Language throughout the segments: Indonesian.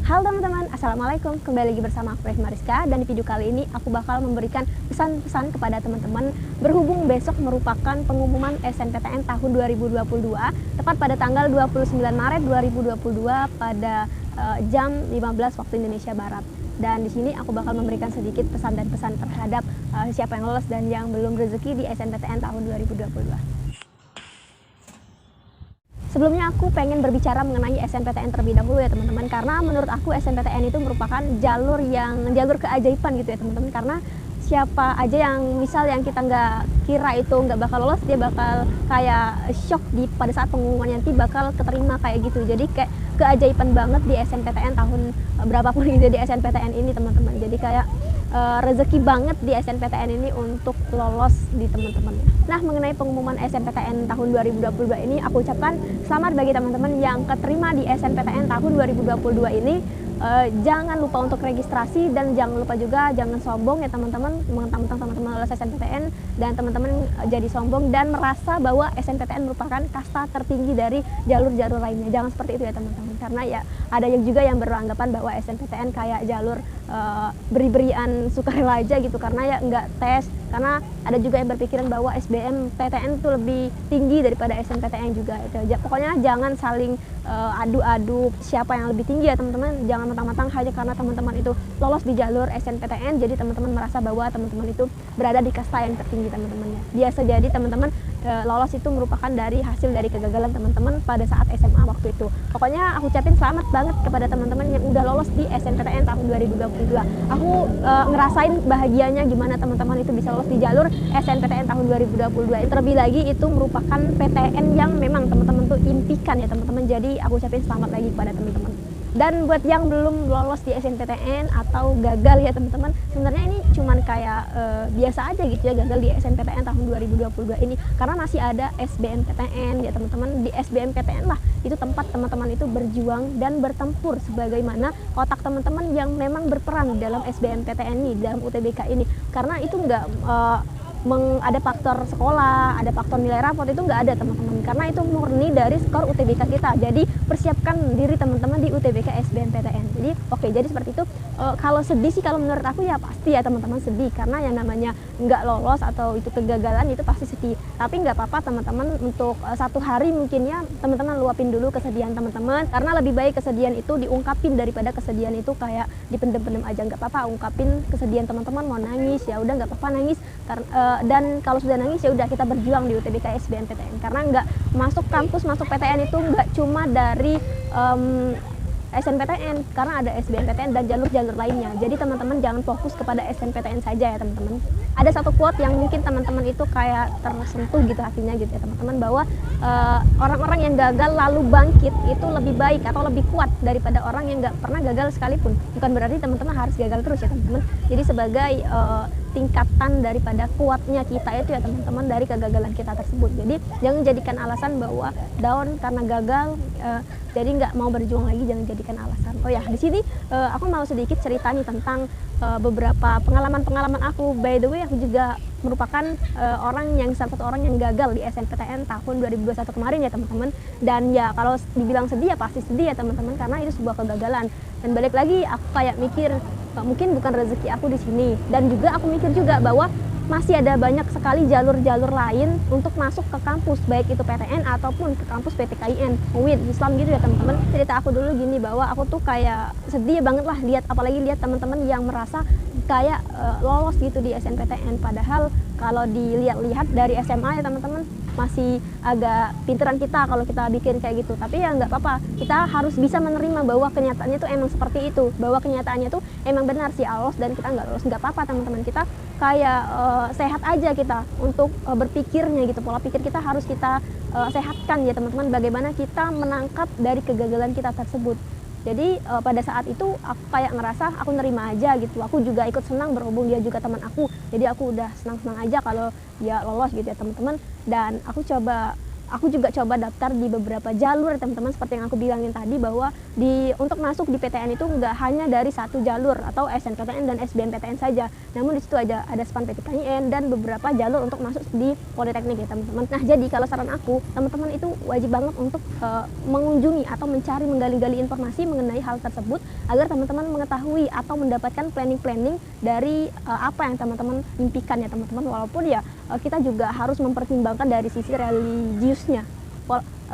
Halo teman-teman, Assalamualaikum. Kembali lagi bersama aku Rehma Rizka. Dan di video kali ini aku bakal memberikan pesan-pesan kepada teman-teman berhubung besok merupakan pengumuman SNPTN tahun 2022 tepat pada tanggal 29 Maret 2022 pada jam 15 waktu Indonesia Barat. Dan di sini aku bakal memberikan sedikit pesan dan pesan terhadap siapa yang lolos dan yang belum rezeki di SNPTN tahun 2022. Sebelumnya aku pengen berbicara mengenai SNPTN terlebih dahulu ya teman-teman, karena menurut aku SNPTN itu merupakan jalur keajaiban gitu ya teman-teman. Karena siapa aja yang yang kita nggak kira itu nggak bakal lolos, dia bakal kayak shock pada saat pengumuman nanti bakal keterima kayak gitu. Jadi kayak keajaiban banget di SNPTN tahun berapapun gitu di SNPTN ini teman-teman. Jadi kayak rezeki banget di SNPTN ini untuk lolos di teman-teman. Nah, mengenai pengumuman SNPTN tahun 2022 ini, aku ucapkan selamat bagi teman-teman yang keterima di SNPTN tahun 2022 ini. Jangan lupa untuk registrasi dan jangan lupa juga jangan sombong ya teman-teman, mentang-mentang teman-teman lolos SNPTN dan teman-teman jadi sombong dan merasa bahwa SNPTN merupakan kasta tertinggi dari jalur-jalur lainnya. Jangan seperti itu ya teman-teman, karena ya ada yang juga yang beranggapan bahwa SNPTN kayak jalur beri-berian sukarela aja gitu, karena ya nggak tes. Karena ada juga yang berpikiran bahwa SBMPTN itu lebih tinggi daripada SNPTN juga. Pokoknya jangan saling adu-adu siapa yang lebih tinggi ya teman-teman. Jangan mentang-mentang hanya karena teman-teman itu lolos di jalur SNPTN jadi teman-teman merasa bahwa teman-teman itu berada di kasta yang tertinggi teman-temannya. Biasa jadi teman-teman lolos itu merupakan dari hasil dari kegagalan teman-teman pada saat SMA waktu itu. Pokoknya aku ucapin selamat banget kepada teman-teman yang udah lolos di SNPTN tahun 2022. Aku ngerasain bahagianya gimana teman-teman itu bisa lolos di jalur SNPTN tahun 2022. Terlebih lagi itu merupakan PTN yang memang teman-teman tuh impikan ya teman-teman. Jadi aku ucapin selamat lagi kepada teman-teman. Dan buat yang belum lolos di SNPTN atau gagal ya teman-teman, sebenarnya ini cuman kayak biasa aja gitu ya gagal di SNPTN tahun 2022 ini, karena masih ada SBMPTN ya teman-teman. Di SBMPTN lah itu tempat teman-teman itu berjuang dan bertempur sebagaimana otak teman-teman yang memang berperan dalam SBMPTN ini, dalam UTBK ini. Karena itu nggak ada faktor sekolah, ada faktor nilai rapot, itu nggak ada teman-teman, karena itu murni dari skor UTBK kita. Jadi persiapkan diri teman-teman di UTBK SBMPTN. Jadi jadi seperti itu. Kalau sedih sih, kalau menurut aku ya pasti ya teman-teman sedih, karena yang namanya nggak lolos atau itu kegagalan itu pasti sedih. Tapi nggak apa-apa teman-teman, untuk satu hari mungkin ya teman-teman luapin dulu kesedihan teman-teman, karena lebih baik kesedihan itu diungkapin daripada kesedihan itu kayak dipendem-pendem aja. Nggak apa-apa, ungkapin kesedihan teman-teman. Mau nangis ya udah nggak apa-apa nangis, dan kalau sudah nangis ya udah kita berjuang di UTBK SBMPTN. Karena nggak masuk kampus, masuk PTN itu nggak cuma dari SNPTN, karena ada SBMPTN dan jalur-jalur lainnya. Jadi teman-teman jangan fokus kepada SNPTN saja ya teman-teman. Ada satu quote yang mungkin teman-teman itu kayak tersentuh gitu hatinya gitu ya teman-teman, bahwa orang-orang yang gagal lalu bangkit itu lebih baik atau lebih kuat daripada orang yang nggak pernah gagal sekalipun. Bukan berarti teman-teman harus gagal terus ya teman-teman. Jadi sebagai tingkatan daripada kuatnya kita itu ya teman-teman dari kegagalan kita tersebut. Jadi jangan jadikan alasan bahwa down karena gagal, jadi nggak mau berjuang lagi, jangan jadikan alasan. Oh ya, di sini aku mau sedikit cerita nih tentang beberapa pengalaman aku. By the way, aku juga merupakan salah satu orang yang gagal di SNPTN tahun 2021 kemarin ya teman-teman. Dan ya kalau dibilang sedih ya pasti sedih ya teman-teman, karena itu sebuah kegagalan. Dan balik lagi aku kayak mikir mungkin bukan rezeki aku di sini, dan juga aku mikir juga bahwa masih ada banyak sekali jalur-jalur lain untuk masuk ke kampus, baik itu PTN ataupun ke kampus PTKIN, UIN, Islam gitu ya teman-teman. Cerita aku dulu gini, bahwa aku tuh kayak sedih banget lah apalagi lihat teman-teman yang merasa kayak lolos gitu di SNPTN, padahal kalau dilihat-lihat dari SMA ya teman-teman masih agak pinteran kita kalau kita bikin kayak gitu. Tapi ya nggak apa-apa, kita harus bisa menerima bahwa kenyataannya tuh emang seperti itu, bahwa kenyataannya tuh emang benar sih lolos dan kita nggak lolos. Nggak apa-apa teman-teman, kita kayak sehat aja kita untuk berpikirnya gitu. Pola pikir kita harus kita sehatkan ya teman-teman, bagaimana kita menangkap dari kegagalan kita tersebut. Jadi pada saat itu aku kayak ngerasa aku nerima aja gitu. Aku juga ikut senang, berhubung dia juga teman aku, jadi aku udah senang-senang aja kalau dia lolos gitu ya teman-teman. Dan aku coba aku juga coba daftar di beberapa jalur teman-teman, seperti yang aku bilangin tadi bahwa untuk masuk di PTN itu nggak hanya dari satu jalur atau SNPTN dan SBMPTN saja, namun di situ ada SPAN PTKIN dan beberapa jalur untuk masuk di Politeknik ya teman-teman. Nah jadi kalau saran aku, teman-teman itu wajib banget untuk mengunjungi atau mencari menggali-gali informasi mengenai hal tersebut agar teman-teman mengetahui atau mendapatkan planning dari apa yang teman-teman impikan ya teman-teman. Walaupun ya kita juga harus mempertimbangkan dari sisi religiusnya,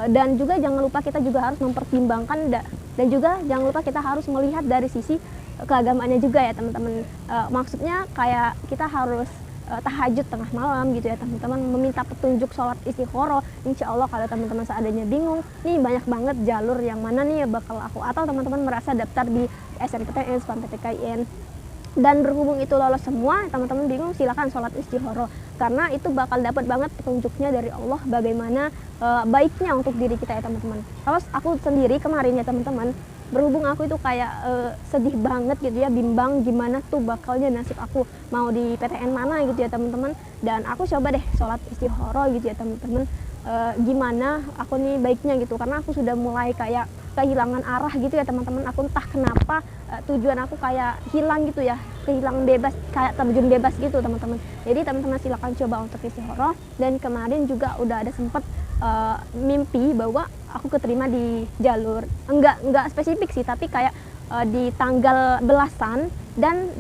dan juga jangan lupa kita juga harus mempertimbangkan dan juga jangan lupa kita harus melihat dari sisi keagamaannya juga ya teman-teman. Maksudnya kayak kita harus tahajud tengah malam gitu ya teman-teman, meminta petunjuk sholat istikharah. Insya Allah kalau teman-teman seadanya bingung nih banyak banget jalur yang mana nih bakal aku, atau teman-teman merasa daftar di SNPTN, SPAN PTKIN dan berhubung itu lolos semua, teman-teman bingung, silakan sholat istikharah karena itu bakal dapat banget petunjuknya dari Allah bagaimana baiknya untuk diri kita ya teman-teman. Kalau aku sendiri kemarin ya teman-teman, berhubung aku itu kayak sedih banget gitu ya, bimbang gimana tuh bakalnya nasib aku mau di PTN mana gitu ya teman-teman, dan aku coba deh sholat istikharah gitu ya teman-teman, gimana aku nih baiknya gitu, karena aku sudah mulai kayak kehilangan arah gitu ya teman-teman. Aku entah kenapa tujuan aku kayak hilang gitu ya, kehilangan bebas, kayak terjun bebas gitu teman-teman. Jadi teman-teman silakan coba untuk istikharah. Dan kemarin juga udah ada sempet mimpi bahwa aku keterima di jalur, enggak spesifik sih, tapi kayak di tanggal belasan dan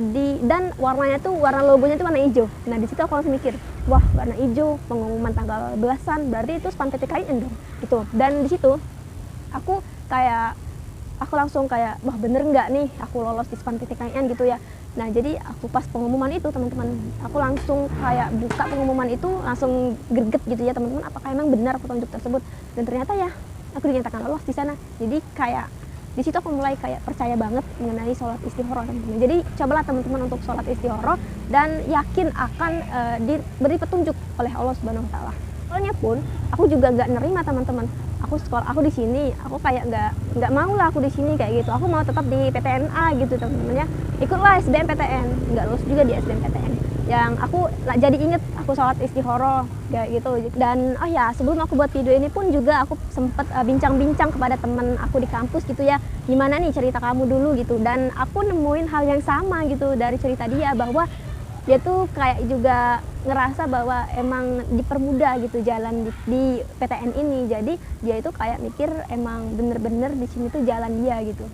warnanya tuh, warna logonya tuh warna hijau. Nah di situ aku langsung mikir, wah warna hijau pengumuman tanggal belasan, berarti itu SPAN PTKIN dong gitu. Dan di situ aku langsung kayak wah bener nggak nih aku lolos di SPAN PTKIN gitu ya. Nah jadi aku pas pengumuman itu teman-teman, aku langsung kayak buka pengumuman itu langsung greget gitu ya teman-teman, apakah emang benar petunjuk tersebut, dan ternyata ya aku dinyatakan lolos di sana. Jadi kayak di situ aku mulai kayak percaya banget mengenai sholat istikharah teman-teman. Jadi cobalah teman-teman untuk sholat istikharah dan yakin akan diberi petunjuk oleh Allah Subhanahu Wa Taala. Soalnya pun aku juga nggak nerima teman-teman, aku di sini, aku kayak nggak mau lah aku di sini kayak gitu. Aku mau tetap di PTNA gitu teman-teman ya, ikutlah SBMPTN, nggak lulus juga di SBMPTN. Yang aku jadi inget aku sholat istikharah kayak gitu. Dan oh ya, sebelum aku buat video ini pun juga aku sempet bincang-bincang kepada teman aku di kampus gitu ya, gimana nih cerita kamu dulu gitu. Dan aku nemuin hal yang sama gitu dari cerita dia, bahwa dia tuh kayak juga ngerasa bahwa emang dipermudah gitu jalan di PTN ini. Jadi dia itu kayak mikir emang bener-bener di sini tuh jalan dia gitu.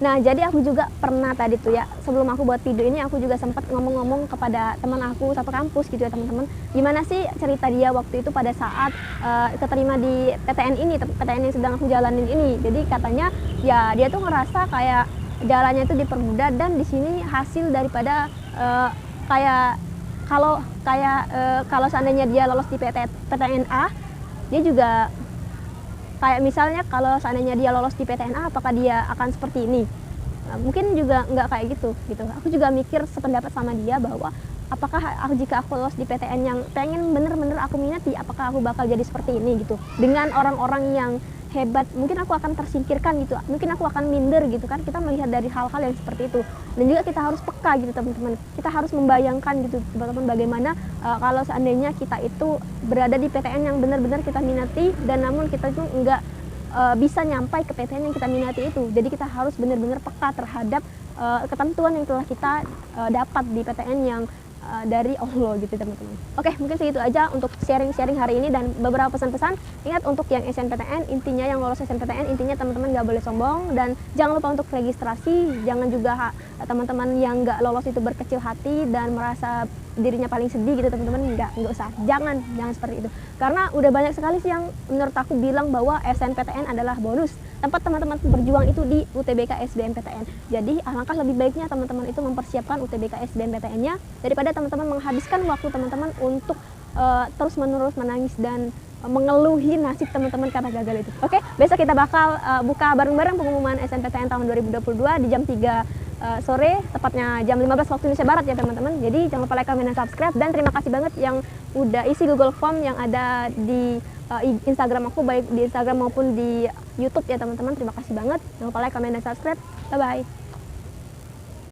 Nah jadi aku juga pernah tadi tuh ya, sebelum aku buat video ini aku juga sempat ngomong-ngomong kepada teman aku satu kampus gitu ya teman-teman, gimana sih cerita dia waktu itu pada saat keterima di PTN ini, PTN yang sedang aku jalanin ini. Jadi katanya ya dia tuh ngerasa kayak jalannya itu dipermudah, dan di sini hasil daripada kalau seandainya dia lolos di PTNA, dia juga kayak misalnya kalau seandainya dia lolos di PTNA, apakah dia akan seperti ini? Mungkin juga nggak kayak gitu. Aku juga mikir sependapat sama dia bahwa apakah jika aku lolos di PTN yang pengen bener-bener aku minati, apakah aku bakal jadi seperti ini gitu? Dengan orang-orang yang hebat, mungkin aku akan tersingkirkan gitu, mungkin aku akan minder gitu kan. Kita melihat dari hal-hal yang seperti itu, dan juga kita harus peka gitu teman-teman. Kita harus membayangkan gitu teman-teman, bagaimana kalau seandainya kita itu berada di PTN yang benar-benar kita minati, dan namun kita itu enggak bisa nyampai ke PTN yang kita minati itu. Jadi kita harus benar-benar peka terhadap ketentuan yang telah kita dapat di PTN yang dari Allah gitu teman-teman. Oke, mungkin segitu aja untuk sharing-sharing hari ini dan beberapa pesan-pesan. Ingat untuk yang SNPTN, intinya yang lolos SNPTN, intinya teman-teman nggak boleh sombong, dan jangan lupa untuk registrasi. Jangan juga teman-teman yang nggak lolos itu berkecil hati dan merasa dirinya paling sedih gitu teman-teman. Nggak usah, jangan seperti itu. Karena udah banyak sekali sih yang menurut aku bilang bahwa SNPTN adalah bonus. Tempat teman-teman berjuang itu di UTBK SBMPTN. Jadi alangkah lebih baiknya teman-teman itu mempersiapkan UTBK SBMPTN-nya daripada teman-teman menghabiskan waktu teman-teman untuk terus-menerus menangis dan mengeluhi nasib teman-teman karena gagal itu. Oke, besok kita bakal buka bareng-bareng pengumuman SNPTN tahun 2022 di jam 3 sore, tepatnya jam 15 waktu Indonesia Barat ya teman-teman. Jadi jangan lupa like, comment, dan subscribe. Dan terima kasih banget yang udah isi Google Form yang ada di Instagram aku, baik di Instagram maupun di YouTube ya teman-teman. Terima kasih banget. Jangan lupa like, comment, dan subscribe. Bye-bye.